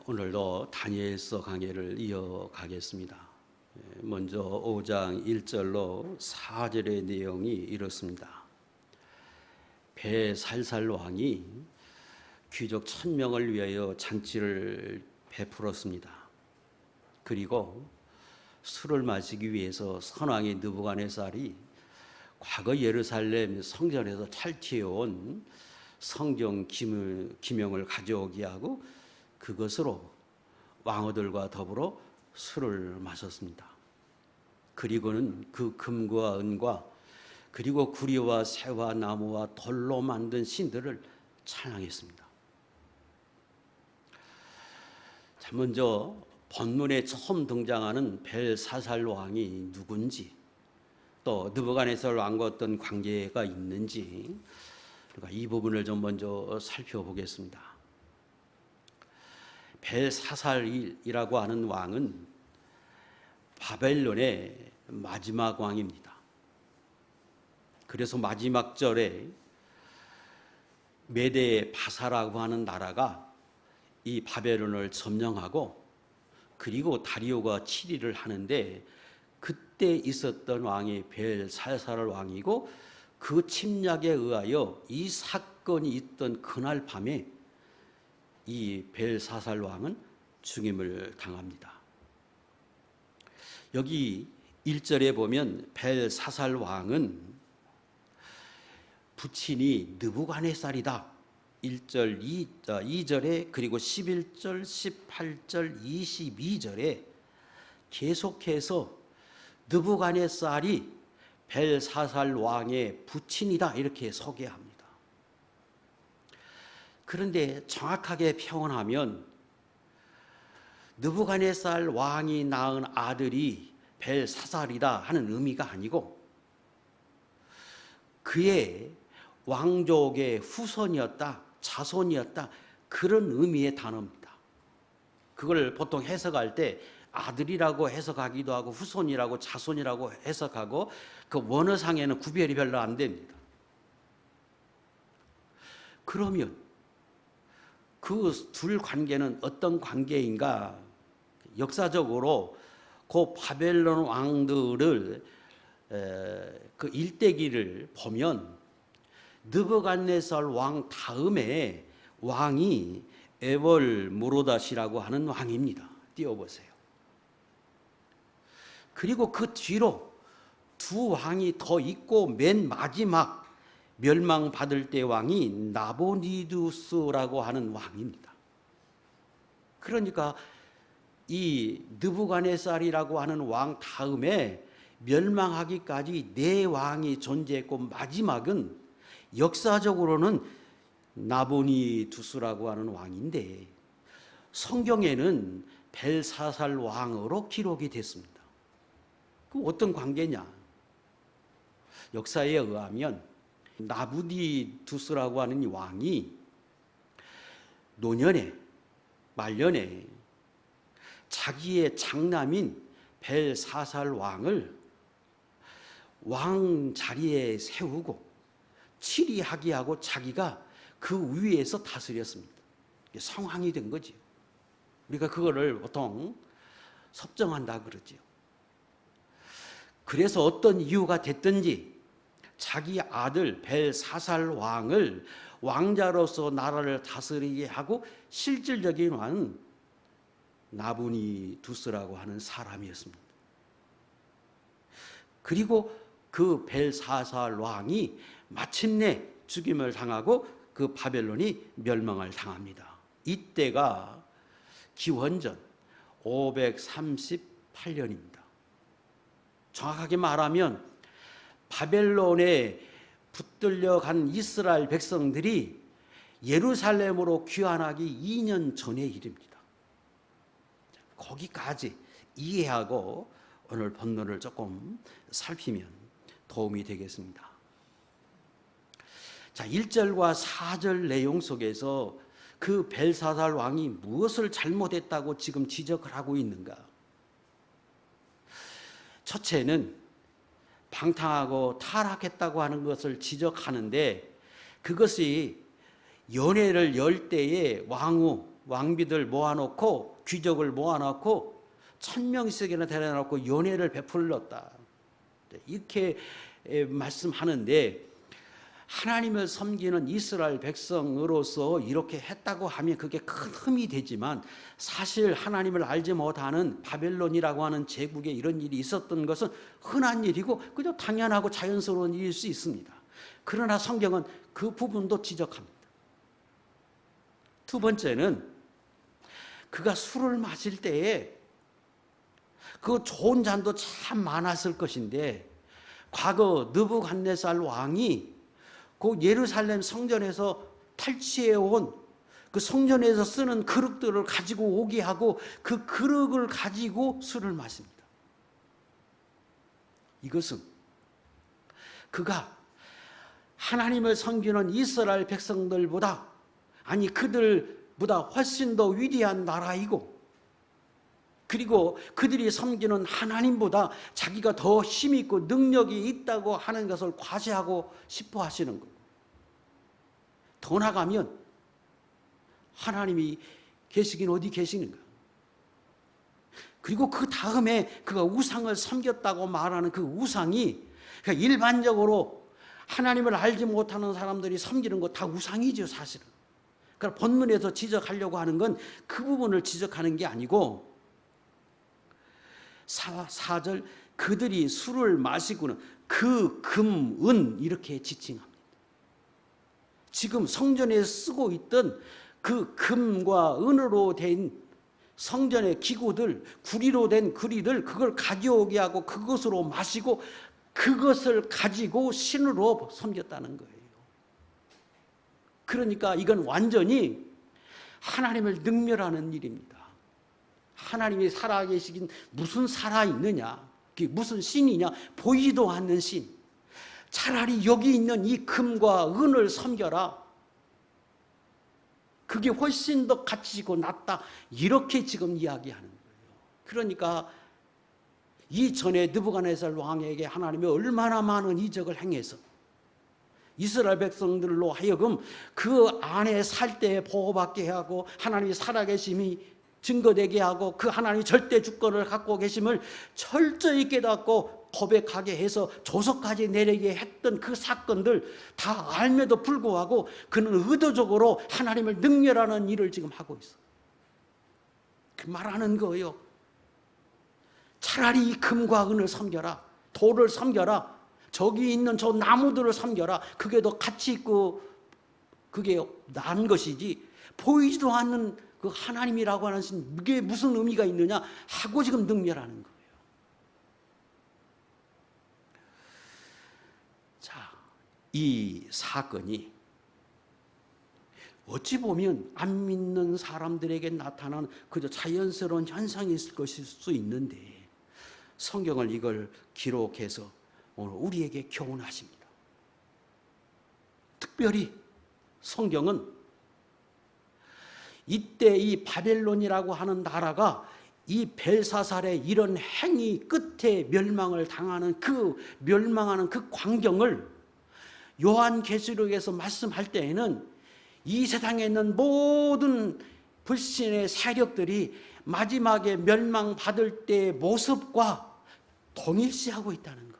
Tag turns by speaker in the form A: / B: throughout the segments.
A: 오늘도 다니엘서 강해를 이어가겠습니다. 먼저 5장 1절로 4절의 내용이 이렇습니다. 베살살 왕이 귀족 1000명을 위하여 잔치를 베풀었습니다. 그리고 술을 마시기 위해서 선왕의 느부갓네살이 과거 예루살렘 성전에서 탈취해온 성경 기명을 가져오게 하고 그것으로 왕어들과 더불어 술을 마셨습니다. 그리고는 그 금과 은과 그리고 구리와 새와 나무와 돌로 만든 신들을 찬양했습니다. 자, 먼저 본문에 처음 등장하는 벨사살 왕이 누군지, 또 느부갓네살 왕과 어떤 관계가 있는지, 그러니까 이 부분을 좀 먼저 살펴보겠습니다. 벨사살이라고 하는 왕은 바벨론의 마지막 왕입니다. 그래서 마지막 절에 메대 바사라고 하는 나라가 이 바벨론을 점령하고 그리고 다리오가 치리를 하는데 그때 있었던 왕이 벨사살 왕이고 그 침략에 의하여 이 사건이 있던 그날 밤에 이 벨사살 왕은 죽임을 당합니다. 여기 1절에 보면 벨사살 왕은 부친이 느부갓네살이다. 1절, 2절에 그리고 11절, 18절, 22절에 계속해서 느부갓네살이 벨사살 왕의 부친이다 이렇게 소개합니다. 그런데 정확하게 표현하면 느부갓네살 왕이 낳은 아들이 벨사살이다 하는 의미가 아니고 그의 왕족의 후손이었다, 자손이었다 그런 의미의 단어입니다. 그걸 보통 해석할 때 아들이라고 해석하기도 하고 후손이라고 자손이라고 해석하고 그 원어상에는 구별이 별로 안 됩니다. 그러면 그 둘 관계는 어떤 관계인가? 역사적으로 그 바벨론 왕들을 그 일대기를 보면 느부갓네살 왕 다음에 왕이 에벌무로닷이라고 하는 왕입니다. 띄워보세요. 그리고 그 뒤로 두 왕이 더 있고 맨 마지막 멸망받을 때 왕이 나보니두스라고 하는 왕입니다. 그러니까 이 느부갓네살이라고 하는 왕 다음에 멸망하기까지 네 왕이 존재했고 마지막은 역사적으로는 나보니두스라고 하는 왕인데 성경에는 벨사살 왕으로 기록이 됐습니다. 그 어떤 관계냐? 역사에 의하면 나부니두스라고 하는 이 왕이 노년에 말년에 자기의 장남인 벨사살 왕을 왕 자리에 세우고 치리하게 하고 자기가 그 위에서 다스렸습니다. 성왕이 된 거지요. 우리가 그거를 보통 섭정한다 그러지요. 그래서 어떤 이유가 됐든지 자기 아들 벨사살 왕을 왕자로서 나라를 다스리게 하고 실질적인 왕은 나부니두스라고 하는 사람이었습니다. 그리고 그 벨사살 왕이 마침내 죽임을 당하고 그 바벨론이 멸망을 당합니다. 이때가 기원전 538년입니다. 정확하게 말하면 바벨론에 붙들려 간 이스라엘 백성들이 예루살렘으로 귀환하기 2년 전의 일입니다. 거기까지 이해하고 오늘 본문을 조금 살피면 도움이 되겠습니다. 자, 1절과 4절 내용 속에서 그 벨사살 왕이 무엇을 잘못했다고 지금 지적을 하고 있는가? 첫째는 방탕하고 타락했다고 하는 것을 지적하는데 그것이 연회를 열 때에 왕후 왕비들 모아놓고 귀족을 모아놓고 1000명씩이나 데려놓고 연회를 베풀렀다. 이렇게 말씀하는데, 하나님을 섬기는 이스라엘 백성으로서 이렇게 했다고 하면 그게 큰 흠이 되지만, 사실 하나님을 알지 못하는 바벨론이라고 하는 제국에 이런 일이 있었던 것은 흔한 일이고 그저 당연하고 자연스러운 일일 수 있습니다. 그러나 성경은 그 부분도 지적합니다. 두 번째는 그가 술을 마실 때에 그 좋은 잔도 참 많았을 것인데, 과거 느부갓네살 왕이 그 예루살렘 성전에서 탈취해 온 그 성전에서 쓰는 그릇들을 가지고 오게 하고 그 그릇을 가지고 술을 마십니다. 이것은 그가 하나님을 섬기는 이스라엘 백성들보다, 아니 그들보다 훨씬 더 위대한 나라이고, 그리고 그들이 섬기는 하나님보다 자기가 더 힘있고 능력이 있다고 하는 것을 과시하고 싶어 하시는 거예요. 더 나가면 하나님이 계시긴 어디 계시는가. 그리고 그 다음에 그가 우상을 섬겼다고 말하는 그 우상이, 그러니까 일반적으로 하나님을 알지 못하는 사람들이 섬기는 거 다 우상이죠, 사실은. 그러니까 본문에서 지적하려고 하는 건 그 부분을 지적하는 게 아니고, 4절 그들이 술을 마시고는 그 금, 은 이렇게 지칭합니다. 지금 성전에 쓰고 있던 그 금과 은으로 된 성전의 기구들, 구리로 된 구리들, 그걸 가져오게 하고 그것으로 마시고 그것을 가지고 신으로 섬겼다는 거예요. 그러니까 이건 완전히 하나님을 능멸하는 일입니다. 하나님이 살아계시긴 무슨 살아있느냐, 그게 무슨 신이냐, 보이지도 않는 신. 차라리 여기 있는 이 금과 은을 섬겨라. 그게 훨씬 더 가치고 낫다. 이렇게 지금 이야기하는 거예요. 그러니까 이전에 느부갓네살 왕에게 하나님이 얼마나 많은 이적을 행해서 이스라엘 백성들로 하여금 그 안에 살 때 보호받게 하고 하나님이 살아계심이 증거되게 하고 그 하나님이 절대 주권을 갖고 계심을 철저히 깨닫고 고백하게 해서 조서까지 내리게 했던 그 사건들 다 알면도 불구하고 그는 의도적으로 하나님을 능멸하는 일을 지금 하고 있어. 그 말하는 거예요. 차라리 이 금과 은을 섬겨라. 돌을 섬겨라. 저기 있는 저 나무들을 섬겨라. 그게 더 가치 있고 그게 나은 것이지, 보이지도 않는 그 하나님이라고 하는 신, 이게 무슨 의미가 있느냐 하고 지금 능멸하는 거예요. 자, 이 사건이 어찌 보면 안 믿는 사람들에게 나타나는 그저 자연스러운 현상이 있을 것일 수 있는데, 성경을 이걸 기록해서 오늘 우리에게 교훈하십니다. 특별히 성경은 이때 이 바벨론이라고 하는 나라가 이 벨사살의 이런 행위 끝에 멸망을 당하는 그 멸망하는 그 광경을 요한계시록에서 말씀할 때에는 이 세상에 있는 모든 불신의 세력들이 마지막에 멸망받을 때의 모습과 동일시하고 있다는 거예요.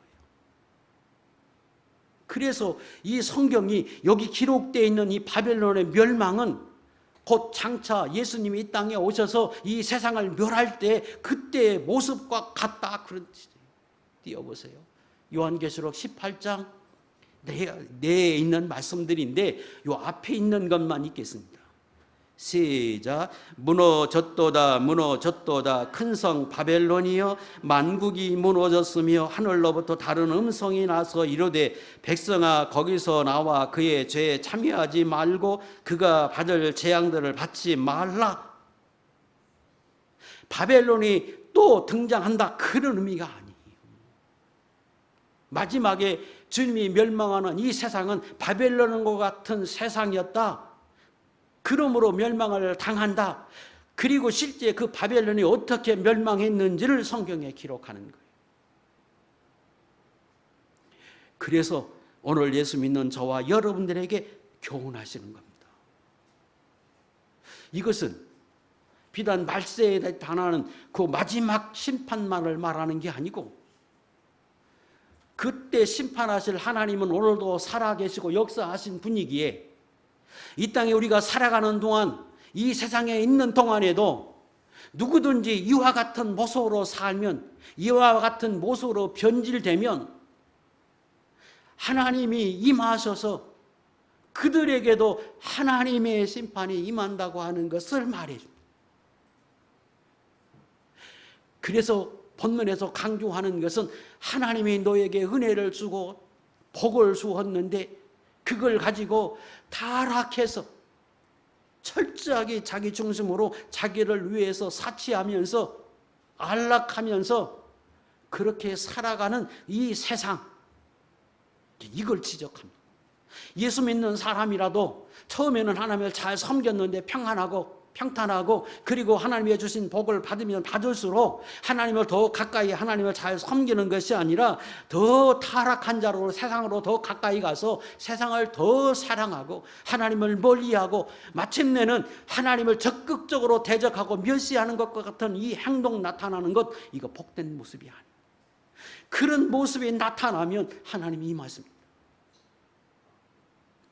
A: 그래서 이 성경이 여기 기록되어 있는 이 바벨론의 멸망은 곧 장차 예수님이 이 땅에 오셔서 이 세상을 멸할 때 그때의 모습과 같다. 그런 띄워보세요. 요한계시록 18장 내에 있는 말씀들인데 요 앞에 있는 것만 읽겠습니다. 시작. 무너졌도다 무너졌도다 큰 성 바벨론이여, 만국이 무너졌으며 하늘로부터 다른 음성이 나서 이르되 백성아 거기서 나와 그의 죄에 참여하지 말고 그가 받을 재앙들을 받지 말라. 바벨론이 또 등장한다, 그런 의미가 아니에요. 마지막에 주님이 멸망하는 이 세상은 바벨론과 같은 세상이었다. 그러므로 멸망을 당한다. 그리고 실제 그 바벨론이 어떻게 멸망했는지를 성경에 기록하는 거예요. 그래서 오늘 예수 믿는 저와 여러분들에게 교훈하시는 겁니다. 이것은 비단 말세에 관하는 그 마지막 심판만을 말하는 게 아니고, 그때 심판하실 하나님은 오늘도 살아계시고 역사하신 분이기에 이 땅에 우리가 살아가는 동안, 이 세상에 있는 동안에도 누구든지 이와 같은 모습으로 살면, 이와 같은 모습으로 변질되면 하나님이 임하셔서 그들에게도 하나님의 심판이 임한다고 하는 것을 말해줍니다. 그래서 본문에서 강조하는 것은 하나님이 너에게 은혜를 주고 복을 주었는데 그걸 가지고 타락해서 철저하게 자기 중심으로 자기를 위해서 사치하면서 안락하면서 그렇게 살아가는 이 세상, 이걸 지적합니다. 예수 믿는 사람이라도 처음에는 하나님을 잘 섬겼는데 평탄하고 그리고 하나님이 주신 복을 받으면 받을수록 하나님을 더 가까이, 하나님을 잘 섬기는 것이 아니라 더 타락한 자로 세상으로 더 가까이 가서 세상을 더 사랑하고 하나님을 멀리하고 마침내는 하나님을 적극적으로 대적하고 멸시하는 것과 같은 이 행동 나타나는 것, 이거 복된 모습이 아니에요. 그런 모습이 나타나면 하나님이 임하십니다.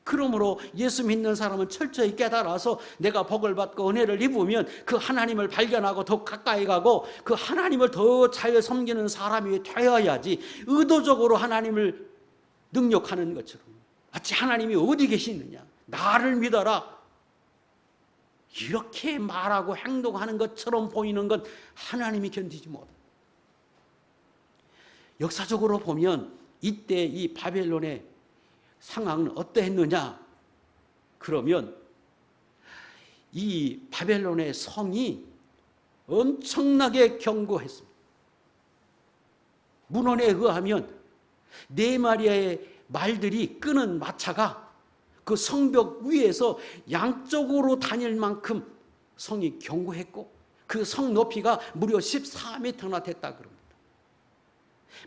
A: 그러므로 예수 믿는 사람은 철저히 깨달아서 내가 복을 받고 은혜를 입으면 그 하나님을 발견하고 더 가까이 가고 그 하나님을 더 잘 섬기는 사람이 되어야지, 의도적으로 하나님을 능욕하는 것처럼 마치 하나님이 어디 계시느냐, 나를 믿어라, 이렇게 말하고 행동하는 것처럼 보이는 건 하나님이 견디지 못해요. 역사적으로 보면 이때 이 바벨론의 상황은 어떠했느냐? 그러면 이 바벨론의 성이 엄청나게 견고했습니다. 문헌에 의하면 4마리의 말들이 끄는 마차가 그 성벽 위에서 양쪽으로 다닐 만큼 성이 견고했고 그 성 높이가 무려 14m나 됐다 그럽니다.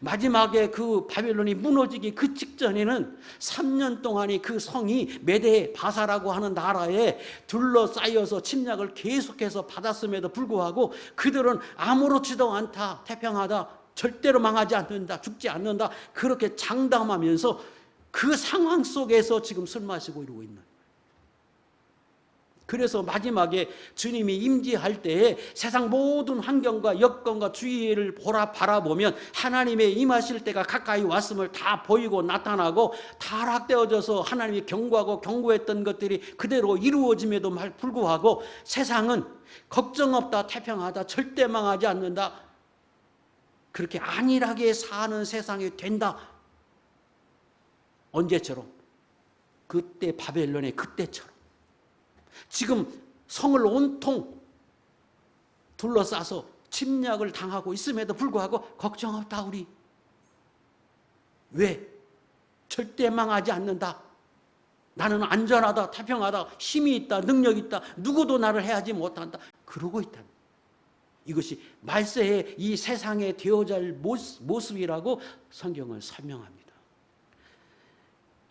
A: 마지막에 그 바벨론이 무너지기 그 직전에는 3년 동안이 그 성이 메데 바사라고 하는 나라에 둘러싸여서 침략을 계속해서 받았음에도 불구하고 그들은 아무렇지도 않다, 태평하다, 절대로 망하지 않는다, 죽지 않는다, 그렇게 장담하면서 그 상황 속에서 지금 술 마시고 이러고 있는 거예요. 그래서 마지막에 주님이 임재할 때에 세상 모든 환경과 여건과 주위를 바라보면 하나님의 임하실 때가 가까이 왔음을 다 보이고 나타나고, 타락되어져서 하나님이 경고하고 경고했던 것들이 그대로 이루어짐에도 불구하고 세상은 걱정 없다, 태평하다, 절대 망하지 않는다, 그렇게 안일하게 사는 세상이 된다. 언제처럼? 그때 바벨론의 그때처럼. 지금 성을 온통 둘러싸서 침략을 당하고 있음에도 불구하고 걱정 없다 우리. 왜? 절대 망하지 않는다. 나는 안전하다, 태평하다, 힘이 있다, 능력이 있다, 누구도 나를 해하지 못한다, 그러고 있다. 이것이 말세의 이 세상에 되어져 할 모습이라고 성경은 설명합니다.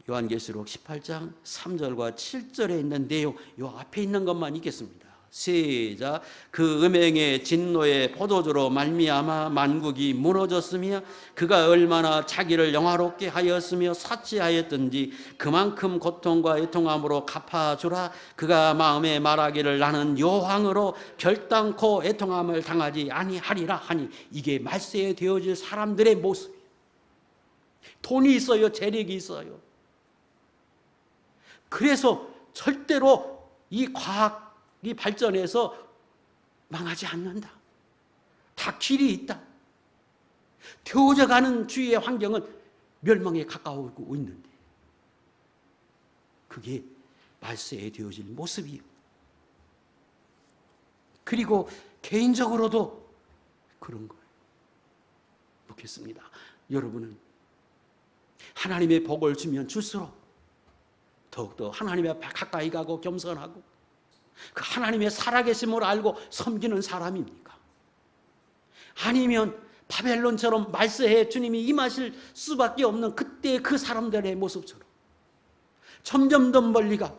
A: 요한계시록 18장 3절과 7절에 있는 내용, 요 앞에 있는 것만 읽겠습니다. 시작. 그 음행의 진노의 포도주로 말미암아 만국이 무너졌으며 그가 얼마나 자기를 영화롭게 하였으며 사치하였든지 그만큼 고통과 애통함으로 갚아주라. 그가 마음에 말하기를 나는 여왕으로 결단코 애통함을 당하지 아니하리라 하니, 이게 말세에 되어질 사람들의 모습이에요. 돈이 있어요, 재력이 있어요. 그래서 절대로 이 과학이 발전해서 망하지 않는다. 다 길이 있다. 되어져가는 주위의 환경은 멸망에 가까워오고 있는데 그게 말세에 되어질 모습이에요. 그리고 개인적으로도 그런 거예요. 묻겠습니다. 여러분은 하나님의 복을 주면 줄수록 더욱더 하나님 앞에 가까이 가고 겸손하고 그 하나님의 살아계심을 알고 섬기는 사람입니까? 아니면 바벨론처럼 말세에 주님이 임하실 수밖에 없는 그때 그 사람들의 모습처럼 점점 더 멀리 가고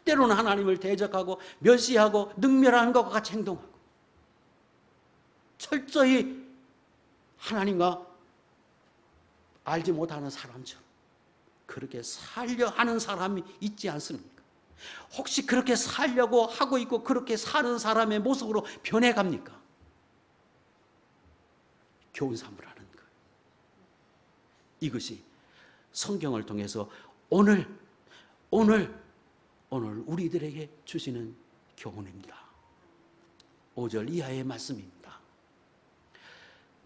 A: 때로는 하나님을 대적하고 멸시하고 능멸하는 것과 같이 행동하고 철저히 하나님과 알지 못하는 사람처럼 그렇게 살려 하는 사람이 있지 않습니까? 혹시 그렇게 살려고 하고 있고 그렇게 사는 사람의 모습으로 변해갑니까? 교훈 삼으라는 거예요. 이것이 성경을 통해서 오늘 우리들에게 주시는 교훈입니다. 5절 이하의 말씀입니다.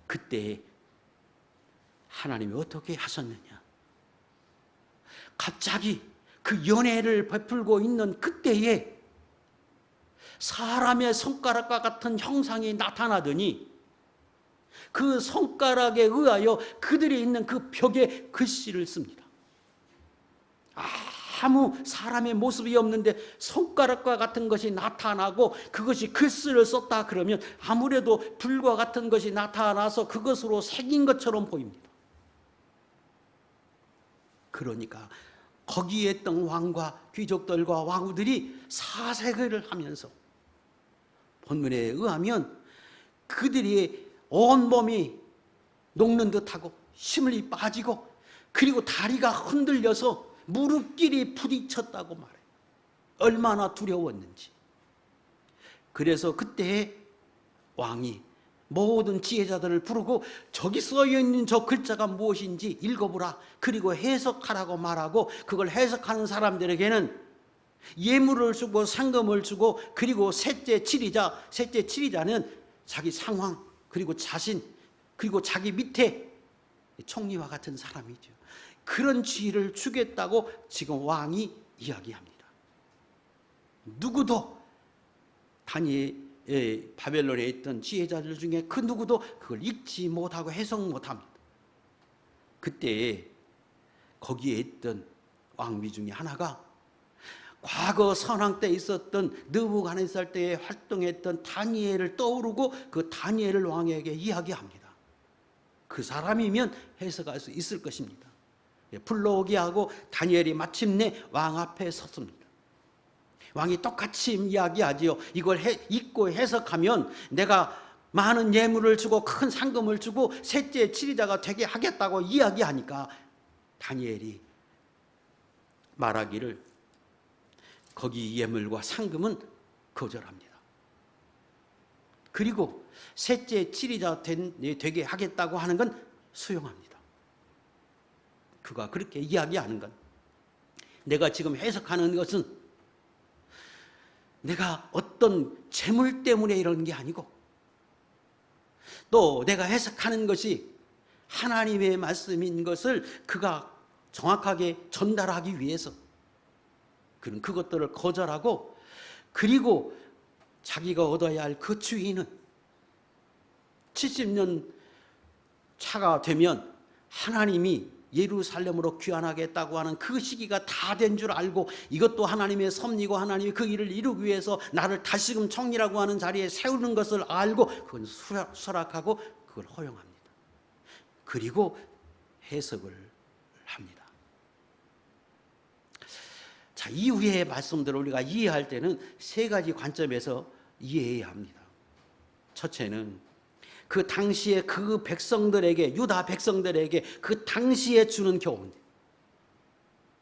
A: 그때 하나님이 어떻게 하셨느냐? 갑자기 그 연애를 베풀고 있는 그때에 사람의 손가락과 같은 형상이 나타나더니 그 손가락에 의하여 그들이 있는 그 벽에 글씨를 씁니다. 아무 사람의 모습이 없는데 손가락과 같은 것이 나타나고 그것이 글씨를 썼다 그러면 아무래도 불과 같은 것이 나타나서 그것으로 새긴 것처럼 보입니다. 그러니까 거기에 있던 왕과 귀족들과 왕후들이 사색을 하면서 본문에 의하면 그들이 온몸이 녹는 듯하고 힘이 빠지고 그리고 다리가 흔들려서 무릎끼리 부딪혔다고 말해요. 얼마나 두려웠는지. 그래서 그때 왕이 모든 지혜자들을 부르고 저기 써있는 저 글자가 무엇인지 읽어보라. 그리고 해석하라고 말하고 그걸 해석하는 사람들에게는 예물을 주고 상금을 주고 그리고 셋째 치리자는 자기 상황 그리고 자신 그리고 자기 밑에 총리와 같은 사람이죠. 그런 지위를 주겠다고 지금 왕이 이야기합니다. 누구도 바벨론에 있던 지혜자들 중에 그 누구도 그걸 읽지 못하고 해석 못합니다. 그때 거기에 있던 왕비 중에 하나가 과거 선왕 때 있었던 느부갓네살 때에 활동했던 다니엘을 떠오르고 그 다니엘을 왕에게 이야기합니다. 그 사람이면 해석할 수 있을 것입니다. 불러오게 하고 다니엘이 마침내 왕 앞에 섰습니다. 왕이 똑같이 이야기하지요. 이걸 읽고 해석하면 내가 많은 예물을 주고 큰 상금을 주고 셋째 치리자가 되게 하겠다고 이야기하니까 다니엘이 말하기를 거기 예물과 상금은 거절합니다. 그리고 셋째 치리자 되게 하겠다고 하는 건 수용합니다. 그가 그렇게 이야기하는 건 내가 지금 해석하는 것은 내가 어떤 재물 때문에 이런 게 아니고 또 내가 해석하는 것이 하나님의 말씀인 것을 그가 정확하게 전달하기 위해서 그런 그것들을 거절하고 그리고 자기가 얻어야 할 그 주인은 70년 차가 되면 하나님이 예루살렘으로 귀환하겠다고 하는 그 시기가 다 된 줄 알고 이것도 하나님의 섭리고 하나님이 그 일을 이루기 위해서 나를 다시금 총리라고 하는 자리에 세우는 것을 알고 그건 수락하고 그걸 허용합니다. 그리고 해석을 합니다. 자, 이후의 말씀들을 우리가 이해할 때는 세 가지 관점에서 이해해야 합니다. 첫째는 그 당시에 그 백성들에게 유다 백성들에게 그 당시에 주는 교훈.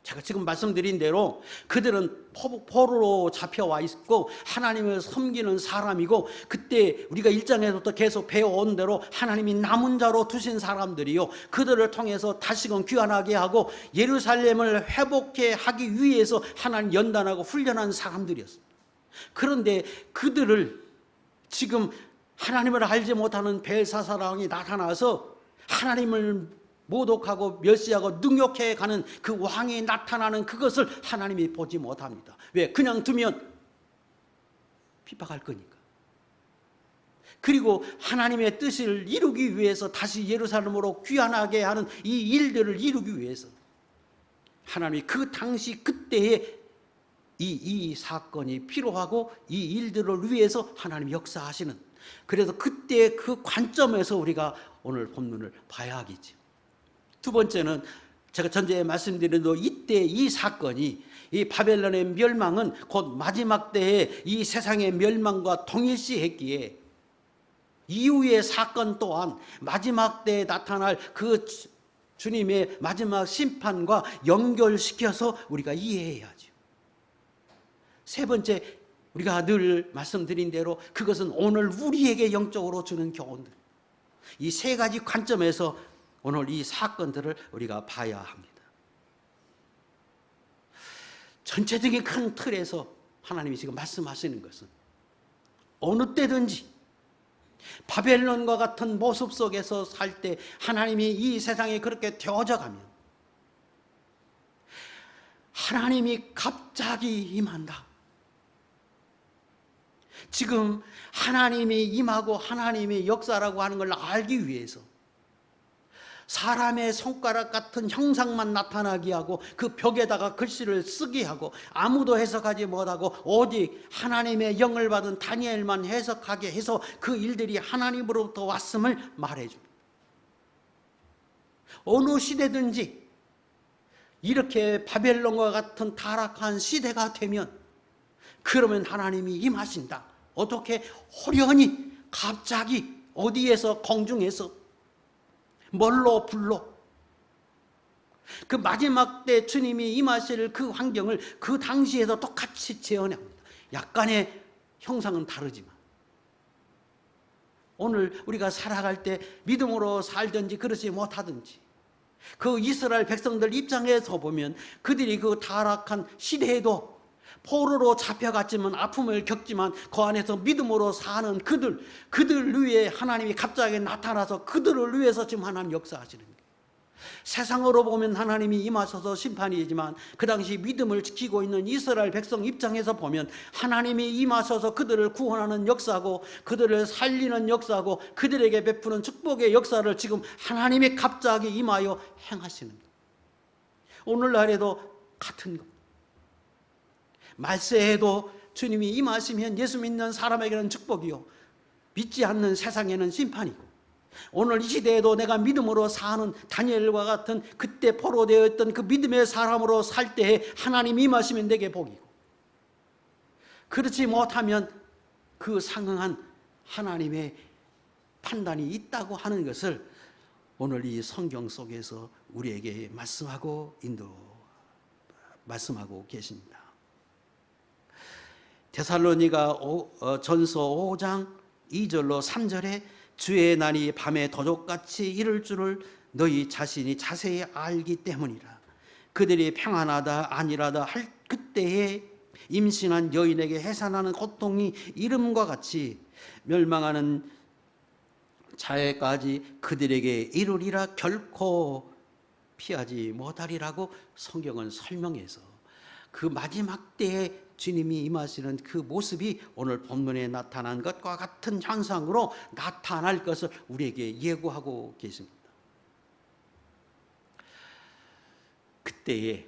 A: 제가 지금 말씀드린 대로 그들은 포로로 잡혀와 있고 하나님을 섬기는 사람이고 그때 우리가 1장에서부터 계속 배워온 대로 하나님이 남은 자로 두신 사람들이요 그들을 통해서 다시금 귀환하게 하고 예루살렘을 회복해 하기 위해서 하나님 연단하고 훈련한 사람들이었습니다. 그런데 그들을 지금 하나님을 알지 못하는 벨사살 왕이 나타나서 하나님을 모독하고 멸시하고 능욕해 가는 그 왕이 나타나는 그것을 하나님이 보지 못합니다. 왜? 그냥 두면 핍박할 거니까. 그리고 하나님의 뜻을 이루기 위해서 다시 예루살렘으로 귀환하게 하는 이 일들을 이루기 위해서 하나님이 그 당시 그때에 이 사건이 필요하고 이 일들을 위해서 하나님이 역사하시는, 그래서 그때 그 관점에서 우리가 오늘 본문을 봐야 하겠죠. 두 번째는 제가 전에 말씀드린 대로 이때 이 사건이, 이 바벨론의 멸망은 곧 마지막 때에 이 세상의 멸망과 동일시했기에 이후의 사건 또한 마지막 때에 나타날 그 주님의 마지막 심판과 연결시켜서 우리가 이해해야죠. 세 번째, 우리가 늘 말씀드린 대로 그것은 오늘 우리에게 영적으로 주는 교훈들. 이 세 가지 관점에서 오늘 이 사건들을 우리가 봐야 합니다. 전체적인 큰 틀에서 하나님이 지금 말씀하시는 것은 어느 때든지 바벨론과 같은 모습 속에서 살 때 하나님이 이 세상에 그렇게 되어져 가면 하나님이 갑자기 임한다. 지금 하나님이 임하고 하나님의 역사라고 하는 걸 알기 위해서 사람의 손가락 같은 형상만 나타나게 하고 그 벽에다가 글씨를 쓰게 하고 아무도 해석하지 못하고 오직 하나님의 영을 받은 다니엘만 해석하게 해서 그 일들이 하나님으로부터 왔음을 말해줍니다. 어느 시대든지 이렇게 바벨론과 같은 타락한 시대가 되면 그러면 하나님이 임하신다. 어떻게? 호련히 갑자기 어디에서, 공중에서 뭘로 불로 그 마지막 때 주님이 임하실 그 환경을 그 당시에도 똑같이 재현합니다. 약간의 형상은 다르지만 오늘 우리가 살아갈 때 믿음으로 살든지 그러지 못하든지 그 이스라엘 백성들 입장에서 보면 그들이 그 타락한 시대에도 포로로 잡혀갔지만 아픔을 겪지만 그 안에서 믿음으로 사는 그들 위에 하나님이 갑자기 나타나서 그들을 위해서 지금 하나님 역사하시는 거예요. 세상으로 보면 하나님이 임하셔서 심판이지만 그 당시 믿음을 지키고 있는 이스라엘 백성 입장에서 보면 하나님이 임하셔서 그들을 구원하는 역사고 그들을 살리는 역사고 그들에게 베푸는 축복의 역사를 지금 하나님이 갑자기 임하여 행하시는 거예요. 오늘날에도 같은 것. 말세에도 주님이 임하시면 예수 믿는 사람에게는 축복이요 믿지 않는 세상에는 심판이고 오늘 이 시대에도 내가 믿음으로 사는 다니엘과 같은 그때 포로되어 있던 그 믿음의 사람으로 살 때에 하나님이 임하시면 내게 복이고 그렇지 못하면 그 상응한 하나님의 판단이 있다고 하는 것을 오늘 이 성경 속에서 우리에게 말씀하고 말씀하고 계십니다. 데살로니가 전서 5장 2절로 3절에 주의 날이 밤에 도적같이 이를 줄을 너희 자신이 자세히 알기 때문이라. 그들이 평안하다 아니라다 할 그때에 임신한 여인에게 해산하는 고통이 이름과 같이 멸망하는 자에까지 그들에게 이르리라. 결코 피하지 못하리라고 성경은 설명해서 그 마지막 때에 주님이 임하시는 그 모습이 오늘 본문에 나타난 것과 같은 현상으로 나타날 것을 우리에게 예고하고 계십니다. 그때에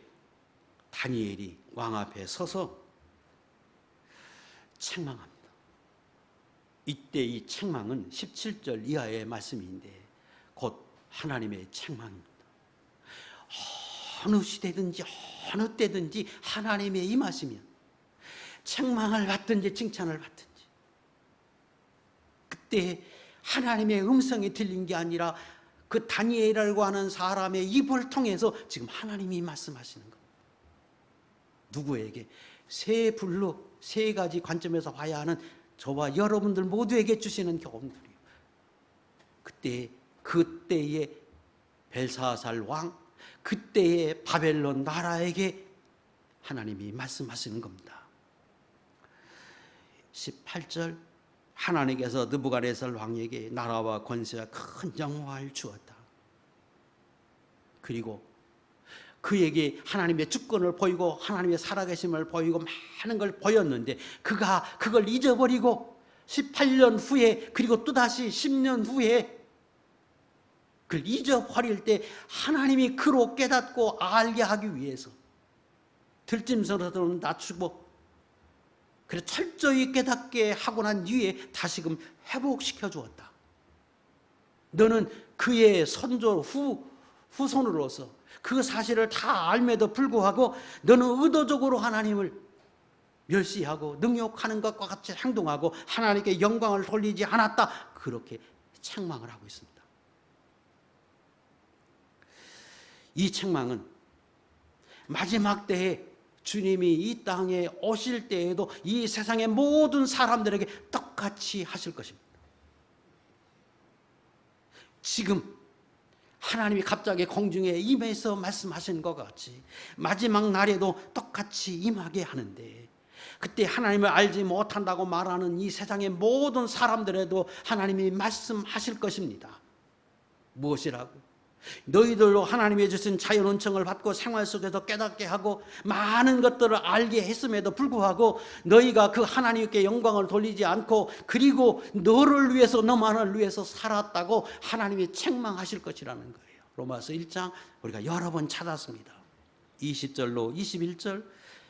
A: 다니엘이 왕 앞에 서서 책망합니다. 이때 이 책망은 17절 이하의 말씀인데 곧 하나님의 책망입니다. 어느 시대든지 어느 때든지 하나님의 임하시면 책망을 받든지 칭찬을 받든지 그때 하나님의 음성이 들린 게 아니라 그 다니엘이라고 하는 사람의 입을 통해서 지금 하나님이 말씀하시는 겁니다. 누구에게? 세 불로 세 가지 관점에서 봐야 하는 저와 여러분들 모두에게 주시는 교훈들이요. 그때의 벨사살 왕, 그때의 바벨론 나라에게 하나님이 말씀하시는 겁니다. 18절 하나님께서 느부갓네살 왕에게 나라와 권세와 큰 영광을 주었다. 그리고 그에게 하나님의 주권을 보이고 하나님의 살아계심을 보이고 많은 걸 보였는데 그가 그걸 잊어버리고 18년 후에 그리고 또다시 10년 후에 그걸 잊어버릴 때 하나님이 그로 깨닫고 알게 하기 위해서 들짐승으로 낮추고 그래서 철저히 깨닫게 하고 난 뒤에 다시금 회복시켜 주었다. 너는 그의 선조 후손으로서 그 사실을 다 알매도 불구하고 너는 의도적으로 하나님을 멸시하고 능욕하는 것과 같이 행동하고 하나님께 영광을 돌리지 않았다. 그렇게 책망을 하고 있습니다. 이 책망은 마지막 때에 주님이 이 땅에 오실 때에도 이 세상의 모든 사람들에게 똑같이 하실 것입니다. 지금 하나님이 갑자기 공중에 임해서 말씀하신 것 같이 마지막 날에도 똑같이 임하게 하는데, 그때 하나님을 알지 못한다고 말하는 이 세상의 모든 사람들에도 하나님이 말씀하실 것입니다. 무엇이라고? 너희들로 하나님이 주신 자연은총을 받고 생활 속에서 깨닫게 하고 많은 것들을 알게 했음에도 불구하고 너희가 그 하나님께 영광을 돌리지 않고 그리고 너를 위해서 너만을 위해서 살았다고 하나님이 책망하실 것이라는 거예요. 로마서 1장 우리가 여러 번 찾았습니다. 20절로 21절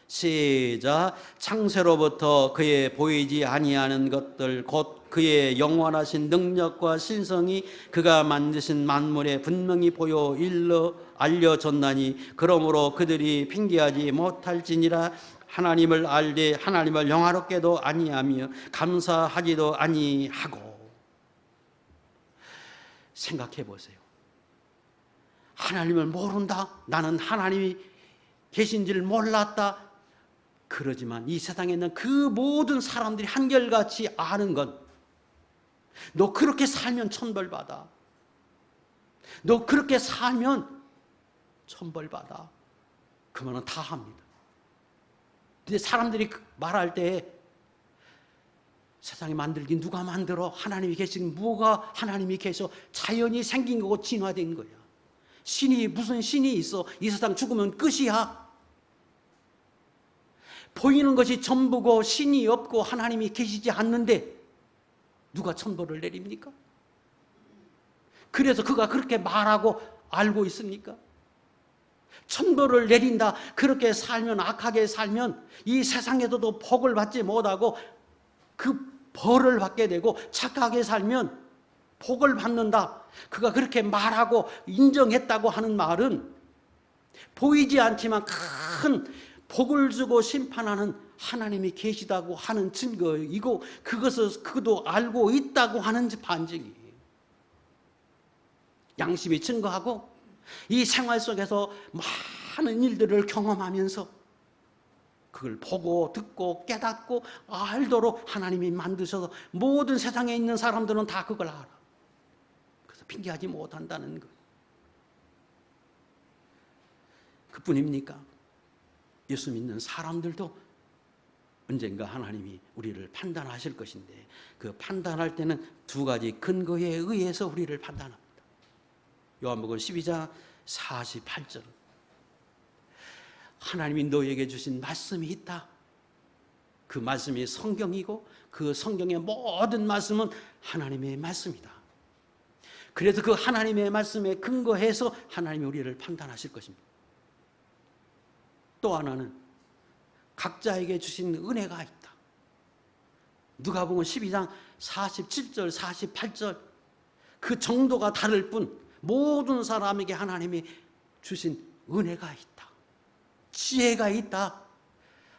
A: 시작. 창세로부터 그의 보이지 아니하는 것들 곧 그의 영원하신 능력과 신성이 그가 만드신 만물에 분명히 보여 알려졌나니 그러므로 그들이 핑계하지 못할지니라. 하나님을 알되 하나님을 영화롭게도 아니하며 감사하지도 아니하고. 생각해 보세요. 하나님을 모른다, 나는 하나님이 계신 줄 몰랐다. 그러지만 이 세상에 있는 그 모든 사람들이 한결같이 아는 건, 너 그렇게 살면 천벌받아, 너 그렇게 살면 천벌받아, 그 말은 다 합니다. 근데 사람들이 말할 때 세상에 만들기 누가 만들어? 하나님이 계시긴 뭐가 하나님이 계셔? 자연이 생긴 거고 진화된 거야. 신이 무슨 신이 있어? 이 세상 죽으면 끝이야. 보이는 것이 전부고 신이 없고 하나님이 계시지 않는데 누가 천벌을 내립니까? 그래서 그가 그렇게 말하고 알고 있습니까? 천벌을 내린다, 그렇게 살면, 악하게 살면 이 세상에서도 복을 받지 못하고 그 벌을 받게 되고, 착하게 살면 복을 받는다, 그가 그렇게 말하고 인정했다고 하는 말은 보이지 않지만 큰 복을 주고 심판하는 하나님이 계시다고 하는 증거이고, 그것을 그도 알고 있다고 하는 반증이에요. 양심이 증거하고 이 생활 속에서 많은 일들을 경험하면서 그걸 보고 듣고 깨닫고 알도록 하나님이 만드셔서 모든 세상에 있는 사람들은 다 그걸 알아. 그래서 핑계하지 못한다는 거예요. 그뿐입니까? 예수 믿는 사람들도 언젠가 하나님이 우리를 판단하실 것인데, 그 판단할 때는 두 가지 근거에 의해서 우리를 판단합니다. 요한복음 12장 48절, 하나님이 너에게 주신 말씀이 있다. 그 말씀이 성경이고 그 성경의 모든 말씀은 하나님의 말씀이다. 그래서 그 하나님의 말씀에 근거해서 하나님이 우리를 판단하실 것입니다. 또 하나는 각자에게 주신 은혜가 있다. 누가복음 12장 47절 48절, 그 정도가 다를 뿐 모든 사람에게 하나님이 주신 은혜가 있다. 지혜가 있다.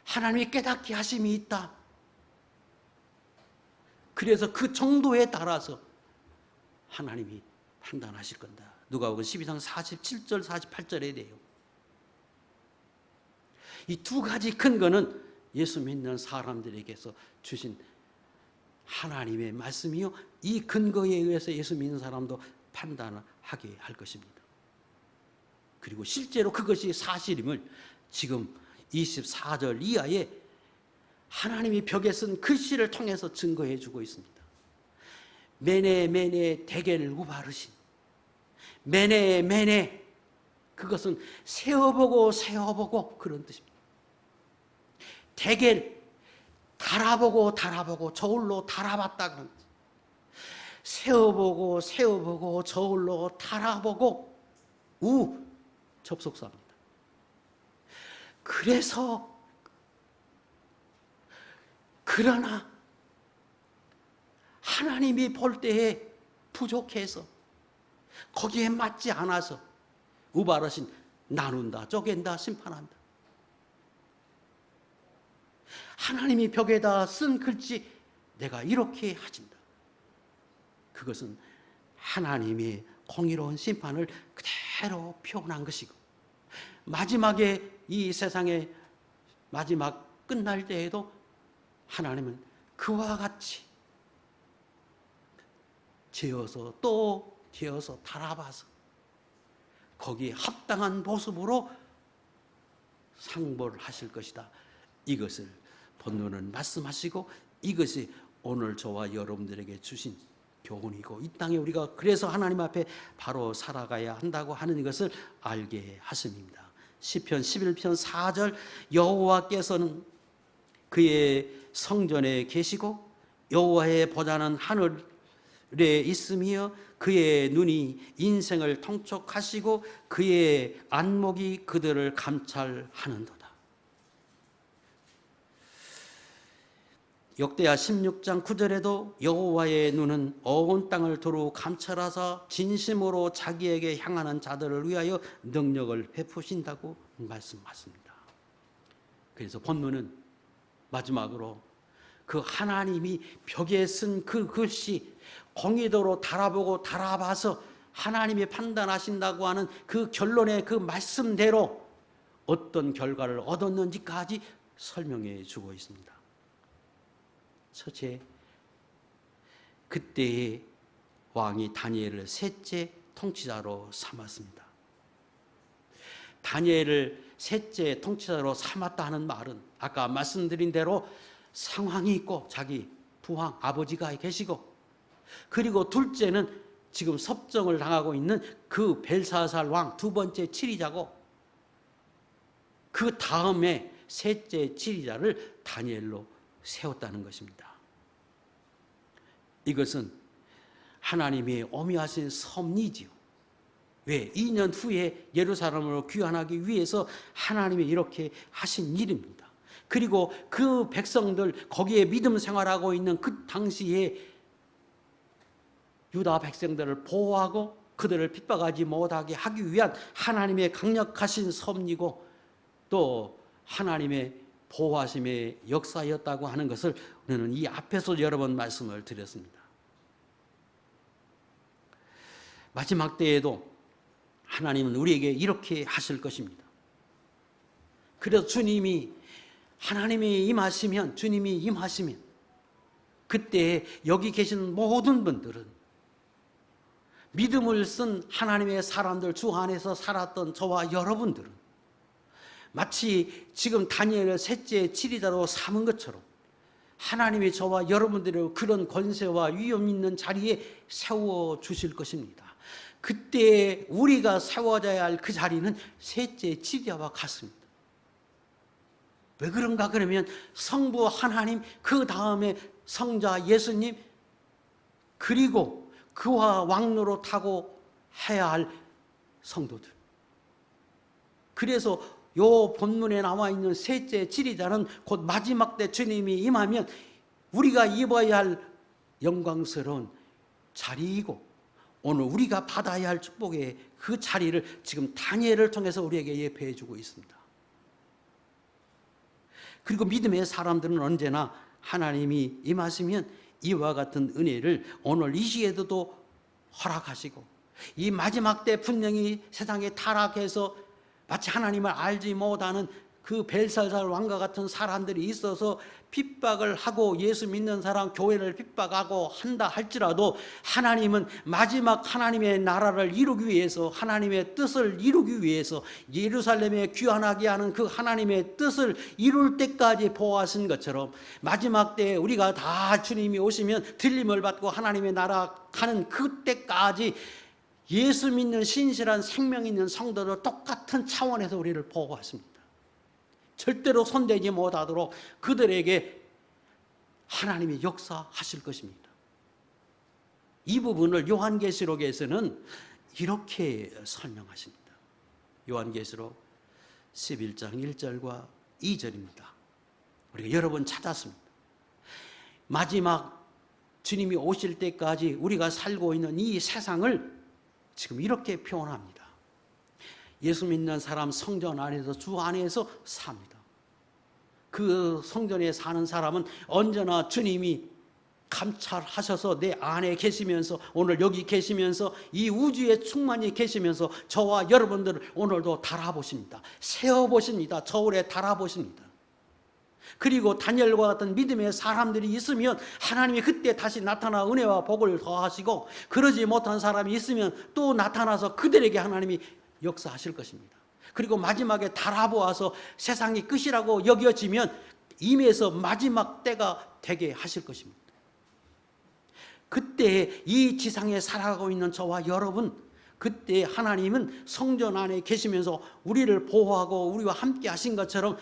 A: 하나님이 깨닫게 하심이 있다. 그래서 그 정도에 따라서 하나님이 판단하실 건다. 누가복음 12장 47절 48절에 대해요. 이 두 가지 근거는 예수 믿는 사람들에게서 주신 하나님의 말씀이요, 이 근거에 의해서 예수 믿는 사람도 판단을 하게 할 것입니다. 그리고 실제로 그것이 사실임을 지금 24절 이하에 하나님이 벽에 쓴 글씨를 통해서 증거해 주고 있습니다. 메네 메네 데겔 우바르신, 메네 메네, 그것은 세어보고 세어보고 그런 뜻입니다. 데겔, 달아보고 달아보고 저울로 달아봤다 그런 뜻. 세어보고 세어보고 저울로 달아보고, 우 접속사입니다. 그래서 그러나 하나님이 볼 때에 부족해서 거기에 맞지 않아서 우바르신 나눈다, 쪼갠다, 심판한다. 하나님이 벽에다 쓴 글씨 내가 이렇게 하진다. 그것은 하나님의 공의로운 심판을 그대로 표현한 것이고, 마지막에 이 세상의 마지막 끝날 때에도 하나님은 그와 같이 지어서 또 지어서 달아봐서 거기에 합당한 모습으로 상보를 하실 것이다. 이것을 본문은 말씀하시고, 이것이 오늘 저와 여러분들에게 주신 교훈이고, 이 땅에 우리가 그래서 하나님 앞에 바로 살아가야 한다고 하는 것을 알게 하십니다. 시편 11편 4절, 여호와께서는 그의 성전에 계시고 여호와의 보좌는 하늘에 있으며 그의 눈이 인생을 통촉하시고 그의 안목이 그들을 감찰하는도다. 역대하 16장 9절에도 여호와의 눈은 온 땅을 두루 감찰하사 진심으로 자기에게 향하는 자들을 위하여 능력을 베푸신다고 말씀하십니다. 그래서 본문은 마지막으로 그 하나님이 벽에 쓴 그 글씨 공의도로 달아보고 달아봐서 하나님이 판단하신다고 하는 그 결론의 그 말씀대로 어떤 결과를 얻었는지까지 설명해 주고 있습니다. 첫째, 그때의 왕이 다니엘을 셋째 통치자로 삼았습니다. 다니엘을 셋째 통치자로 삼았다는 말은 아까 말씀드린 대로 상황이 있고 자기 부왕 아버지가 계시고, 그리고 둘째는 지금 섭정을 당하고 있는 그 벨사살 왕 두 번째 치리자고, 그 다음에 셋째 치리자를 다니엘로 세웠다는 것입니다. 이것은 하나님의 오묘하신 섭리지요. 왜? 2년 후에 예루살렘으로 귀환하기 위해서 하나님이 이렇게 하신 일입니다. 그리고 그 백성들, 거기에 믿음 생활하고 있는 그 당시에 유다 백성들을 보호하고 그들을 핍박하지 못하게 하기 위한 하나님의 강력하신 섭리고, 또 하나님의 보호하심의 역사였다고 하는 것을 우리는 이 앞에서 여러 번 말씀을 드렸습니다. 마지막 때에도 하나님은 우리에게 이렇게 하실 것입니다. 그래서 하나님이 임하시면, 주님이 임하시면 그때 여기 계신 모든 분들은, 믿음을 쓴 하나님의 사람들, 주 안에서 살았던 저와 여러분들은 마치 지금 다니엘을 셋째 치리자로 삼은 것처럼 하나님이 저와 여러분들의 그런 권세와 위엄 있는 자리에 세워주실 것입니다. 그때 우리가 세워져야 할 그 자리는 셋째 치리자와 같습니다. 왜 그런가 그러면 성부 하나님, 그 다음에 성자 예수님, 그리고 그와 왕노릇하고 해야 할 성도들. 그래서 요 본문에 나와 있는 셋째 치리자는 곧 마지막 때 주님이 임하면 우리가 입어야 할 영광스러운 자리이고, 오늘 우리가 받아야 할 축복의 그 자리를 지금 다니엘을 통해서 우리에게 예표해 주고 있습니다. 그리고 믿음의 사람들은 언제나 하나님이 임하시면 이와 같은 은혜를 오늘 이 시에도 허락하시고, 이 마지막 때 분명히 세상에 타락해서 마치 하나님을 알지 못하는 그 벨사살 왕과 같은 사람들이 있어서 핍박을 하고 예수 믿는 사람, 교회를 핍박하고 한다 할지라도 하나님은 마지막 하나님의 나라를 이루기 위해서, 하나님의 뜻을 이루기 위해서 예루살렘에 귀환하게 하는 그 하나님의 뜻을 이룰 때까지 보호하신 것처럼 마지막 때에 우리가 다 주님이 오시면 들림을 받고 하나님의 나라 가는 그때까지 예수 믿는 신실한 생명 있는 성도들 똑같은 차원에서 우리를 보호하십니다. 절대로 손대지 못하도록 그들에게 하나님이 역사하실 것입니다. 이 부분을 요한계시록에서는 이렇게 설명하십니다. 요한계시록 11장 1절과 2절입니다. 우리가 여러 번 찾았습니다. 마지막 주님이 오실 때까지 우리가 살고 있는 이 세상을 지금 이렇게 표현합니다. 예수 믿는 사람 성전 안에서 주 안에서 삽니다. 그 성전에 사는 사람은 언제나 주님이 감찰하셔서 내 안에 계시면서, 오늘 여기 계시면서, 이 우주에 충만히 계시면서 저와 여러분들을 오늘도 달아보십니다. 세어보십니다. 저울에 달아보십니다. 그리고 다니엘과 같은 믿음의 사람들이 있으면 하나님이 그때 다시 나타나 은혜와 복을 더하시고, 그러지 못한 사람이 있으면 또 나타나서 그들에게 하나님이 역사하실 것입니다. 그리고 마지막에 달아보아서 세상이 끝이라고 여겨지면 임해서 마지막 때가 되게 하실 것입니다. 그때 이 지상에 살아가고 있는 저와 여러분, 그때 하나님은 성전 안에 계시면서 우리를 보호하고 우리와 함께 하신 것처럼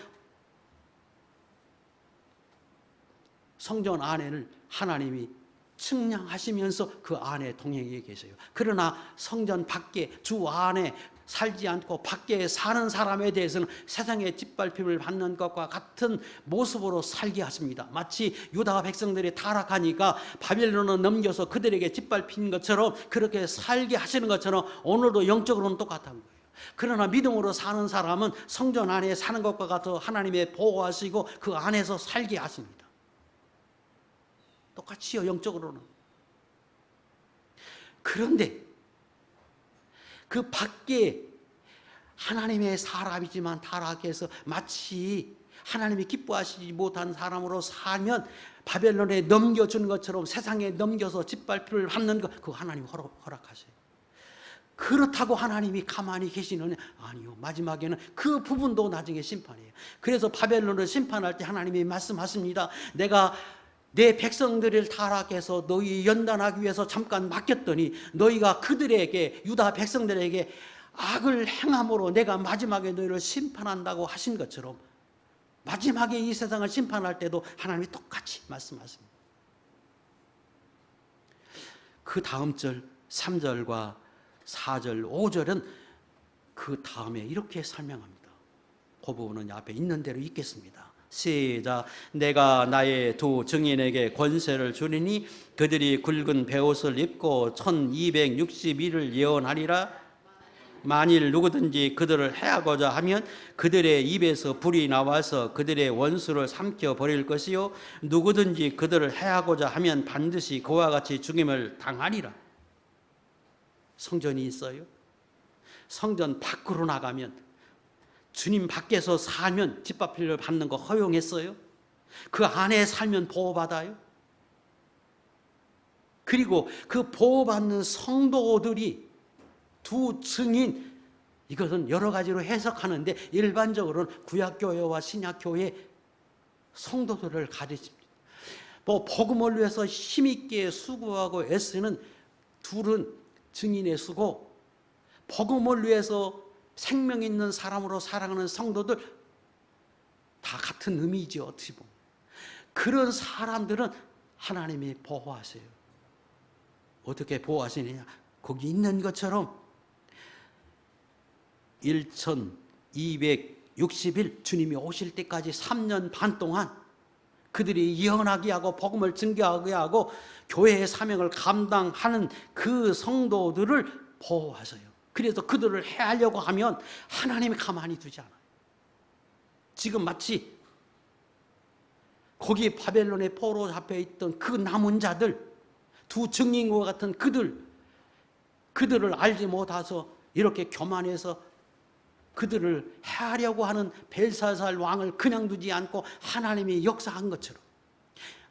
A: 성전 안에를 하나님이 측량하시면서 그 안에 동행해 계세요. 그러나 성전 밖에, 주 안에 살지 않고 밖에 사는 사람에 대해서는 세상의 짓밟힘을 받는 것과 같은 모습으로 살게 하십니다. 마치 유다 백성들이 타락하니까 바벨론을 넘겨서 그들에게 짓밟힌 것처럼 그렇게 살게 하시는 것처럼 오늘도 영적으로는 똑같은 거예요. 그러나 믿음으로 사는 사람은 성전 안에 사는 것과 같아 하나님의 보호하시고 그 안에서 살게 하십니다. 똑같이요, 영적으로는. 그런데 그 밖에 하나님의 사람이지만 타락해서 마치 하나님이 기뻐하시지 못한 사람으로 살면 바벨론에 넘겨주는 것처럼 세상에 넘겨서 짓밟힘을 받는 것, 그거 하나님 허락하세요. 그렇다고 하나님이 가만히 계시느냐? 아니요. 마지막에는 그 부분도 나중에 심판이에요. 그래서 바벨론을 심판할 때 하나님이 말씀하십니다. 내가 내 백성들을 타락해서 너희 연단하기 위해서 잠깐 맡겼더니 너희가 그들에게, 유다 백성들에게 악을 행함으로 내가 마지막에 너희를 심판한다고 하신 것처럼 마지막에 이 세상을 심판할 때도 하나님이 똑같이 말씀하십니다. 그 다음 절 3절과 4절 5절은 그 다음에 이렇게 설명합니다. 그 부분은 앞에 있는 대로 읽겠습니다. 시작. 내가 나의 두 증인에게 권세를 주리니 그들이 굵은 베옷을 입고 1260일을 예언하리라. 만일 누구든지 그들을 해하고자 하면 그들의 입에서 불이 나와서 그들의 원수를 삼켜 버릴 것이요, 누구든지 그들을 해하고자 하면 반드시 그와 같이 죽임을 당하리라. 성전이 있어요. 성전 밖으로 나가면, 주님 밖에서 살면 짓밟히를 받는 거 허용했어요? 그 안에 살면 보호받아요? 그리고 그 보호받는 성도들이 두 증인, 이것은 여러 가지로 해석하는데 일반적으로는 구약교회와 신약교회 성도들을 가르칩니다. 복음을 위해서 힘있게 수고하고 애쓰는 둘은 증인의 수고, 복음을 위해서 생명 있는 사람으로 살아가는 성도들 다 같은 의미죠. 어떻게 보면 그런 사람들은 하나님이 보호하세요. 어떻게 보호하시느냐? 거기 있는 것처럼 1260일 주님이 오실 때까지 3년 반 동안 그들이 예언하게 하고 복음을 증거하게 하고 교회의 사명을 감당하는 그 성도들을 보호하세요. 그래서 그들을 해하려고 하면 하나님이 가만히 두지 않아요. 지금 마치 거기 바벨론의 포로 잡혀 있던 그 남은 자들, 두 증인과 같은 그들을 알지 못해서 이렇게 교만해서 그들을 해하려고 하는 벨사살 왕을 그냥 두지 않고 하나님이 역사한 것처럼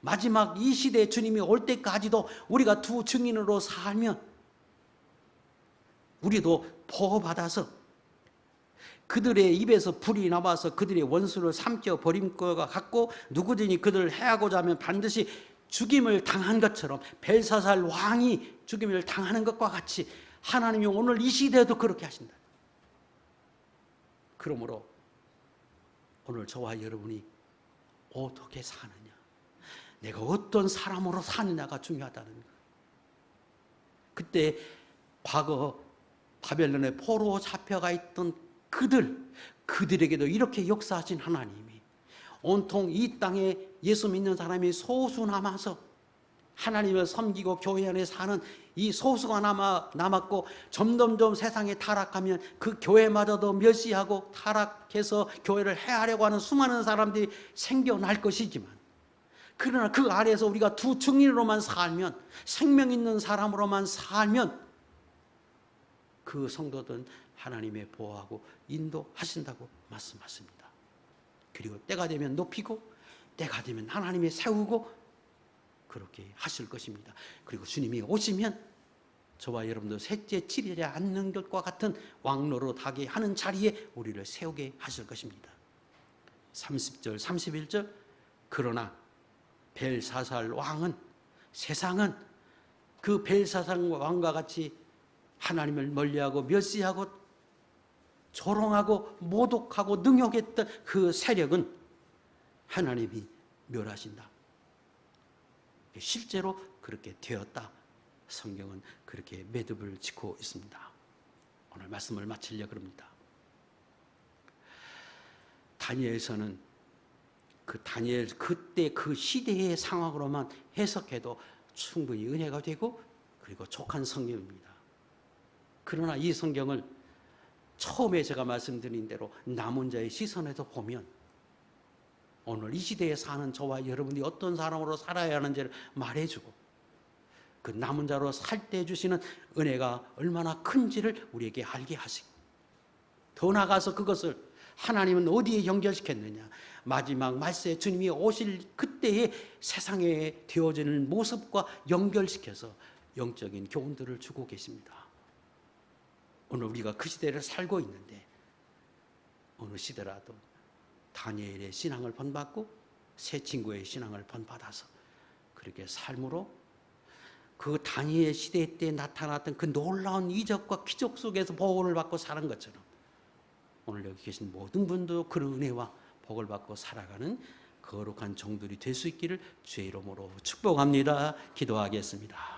A: 마지막 이 시대에 주님이 올 때까지도 우리가 두 증인으로 살면 우리도 보호받아서 그들의 입에서 불이 나와서 그들의 원수를 삼켜 버린 것과 같고, 누구든지 그들을 해하고자 하면 반드시 죽임을 당한 것처럼 벨사살 왕이 죽임을 당하는 것과 같이 하나님이 오늘 이 시대에도 그렇게 하신다. 그러므로 오늘 저와 여러분이 어떻게 사느냐, 내가 어떤 사람으로 사느냐가 중요하다는 거예요. 그때 과거 바벨론의 포로 잡혀가 있던 그들에게도 이렇게 역사하신 하나님이 온통 이 땅에 예수 믿는 사람이 소수 남아서 하나님을 섬기고 교회 안에 사는 이 소수가 남았고 점점점 세상에 타락하면 그 교회마저도 멸시하고 타락해서 교회를 해하려고 하는 수많은 사람들이 생겨날 것이지만, 그러나 그 아래에서 우리가 두 증인으로만 살면, 생명 있는 사람으로만 살면 그 성도들은 하나님의 보호하고 인도하신다고 말씀하십니다. 그리고 때가 되면 높이고 때가 되면 하나님의 세우고 그렇게 하실 것입니다. 그리고 주님이 오시면 저와 여러분도 셋째 치리지 않는 것과 같은 왕노로 타게 하는 자리에 우리를 세우게 하실 것입니다. 30절 31절 그러나 벨사살 왕은, 세상은 그 벨사살 왕과 같이 하나님을 멀리하고 멸시하고 조롱하고 모독하고 능욕했던 그 세력은 하나님이 멸하신다. 실제로 그렇게 되었다. 성경은 그렇게 매듭을 짓고 있습니다. 오늘 말씀을 마치려고 합니다. 다니엘서는 그 다니엘 그때 그 시대의 상황으로만 해석해도 충분히 은혜가 되고 그리고 족한 성경입니다. 그러나 이 성경을 처음에 제가 말씀드린 대로 남은 자의 시선에서 보면 오늘 이 시대에 사는 저와 여러분이 어떤 사람으로 살아야 하는지를 말해주고 그 남은 자로 살 때 주시는 은혜가 얼마나 큰지를 우리에게 알게 하시고, 더 나아가서 그것을 하나님은 어디에 연결시켰느냐, 마지막 말세에 주님이 오실 그때의 세상에 되어지는 모습과 연결시켜서 영적인 교훈들을 주고 계십니다. 오늘 우리가 그 시대를 살고 있는데 어느 시대라도 다니엘의 신앙을 본받고 새 친구의 신앙을 본받아서 그렇게 삶으로 그 다니엘 시대 때 나타났던 그 놀라운 이적과 기적 속에서 복을 받고 사는 것처럼 오늘 여기 계신 모든 분도 그런 은혜와 복을 받고 살아가는 거룩한 종들이 될 수 있기를 주의 이름으로 축복합니다. 기도하겠습니다.